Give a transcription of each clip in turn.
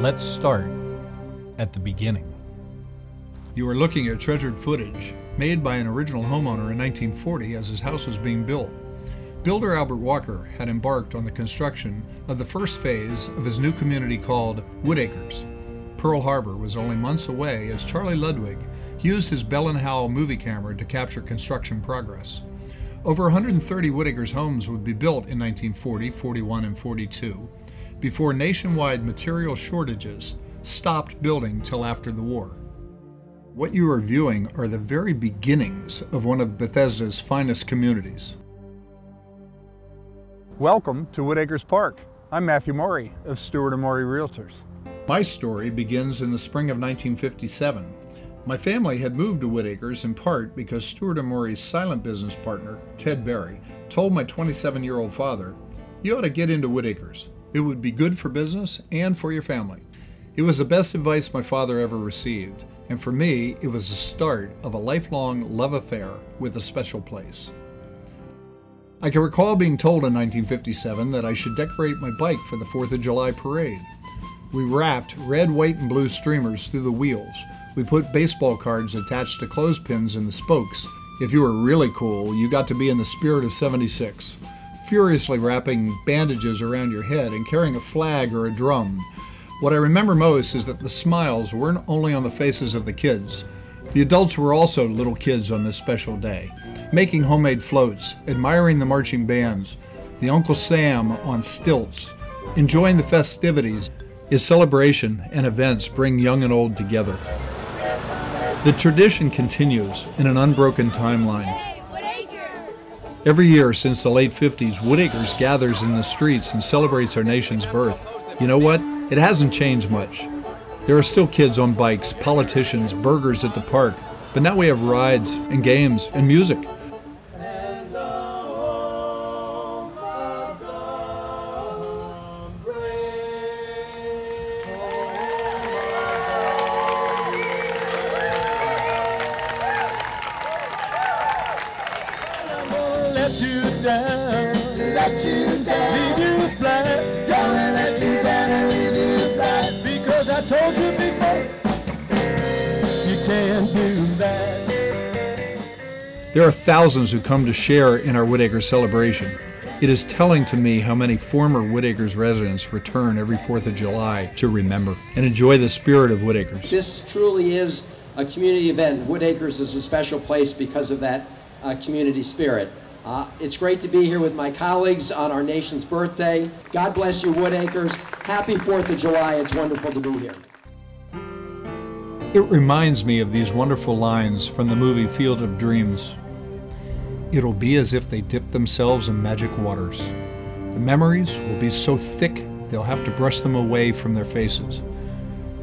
Let's start at the beginning. You are looking at treasured footage made by an original homeowner in 1940 as his house was being built. Builder Albert Walker had embarked on the construction of the first phase of his new community called Woodacres. Pearl Harbor was only months away as Charlie Ludwig used his Bell & Howell movie camera to capture construction progress. Over 130 Woodacres homes would be built in 1940, 41, and 42 before nationwide material shortages stopped building till after the war. What you are viewing are the very beginnings of one of Bethesda's finest communities. Welcome to Woodacres Park. I'm Matthew Morey of Stewart & Morey Realtors. My story begins in the spring of 1957. My family had moved to Woodacres in part because Stewart & Morey's silent business partner, Ted Berry, told my 27-year-old father, "You ought to get into Woodacres. It would be good for business and for your family." It was the best advice my father ever received, and for me, it was the start of a lifelong love affair with a special place. I can recall being told in 1957 that I should decorate my bike for the 4th of July parade. We wrapped red, white, and blue streamers through the wheels. We put baseball cards attached to clothespins in the spokes. If you were really cool, you got to be in the spirit of '76, furiously wrapping bandages around your head and carrying a flag or a drum. What I remember most is that the smiles weren't only on the faces of the kids. The adults were also little kids on this special day, making homemade floats, admiring the marching bands, the Uncle Sam on stilts, enjoying the festivities. Its celebration and events bring young and old together. The tradition continues in an unbroken timeline. Every year since the late 50s, Woodacres gathers in the streets and celebrates our nation's birth. You know what? It hasn't changed much. There are still kids on bikes, politicians, burgers at the park, but now we have rides and games and music. Let you down, leave you flat. Don't let you down and leave you flat. Because I told you before, you can't do that. There are thousands who come to share in our Woodacres celebration. It is telling to me how many former Woodacres residents return every 4th of July to remember and enjoy the spirit of Woodacres. This truly is a community event. Woodacres is a special place because of that community spirit. It's great to be here with my colleagues on our nation's birthday. God bless you, Woodacres. Happy 4th of July. It's wonderful to be here. It reminds me of these wonderful lines from the movie Field of Dreams. It'll be as if they dipped themselves in magic waters. The memories will be so thick they'll have to brush them away from their faces.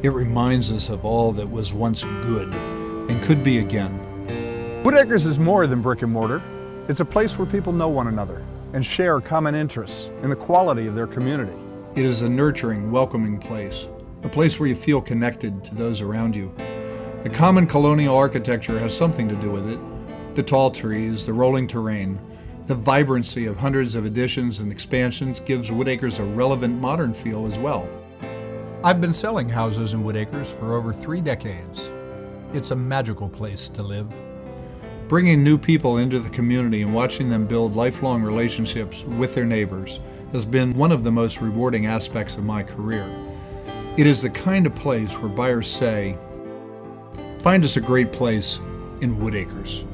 It reminds us of all that was once good and could be again. Woodacres is more than brick and mortar. It's a place where people know one another and share common interests in the quality of their community. It is a nurturing, welcoming place, a place where you feel connected to those around you. The common colonial architecture has something to do with it. The tall trees, the rolling terrain, the vibrancy of hundreds of additions and expansions gives Woodacres a relevant modern feel as well. I've been selling houses in Woodacres for over 3 decades. It's a magical place to live. Bringing new people into the community and watching them build lifelong relationships with their neighbors has been one of the most rewarding aspects of my career. It is the kind of place where buyers say, "Find us a great place in Woodacres."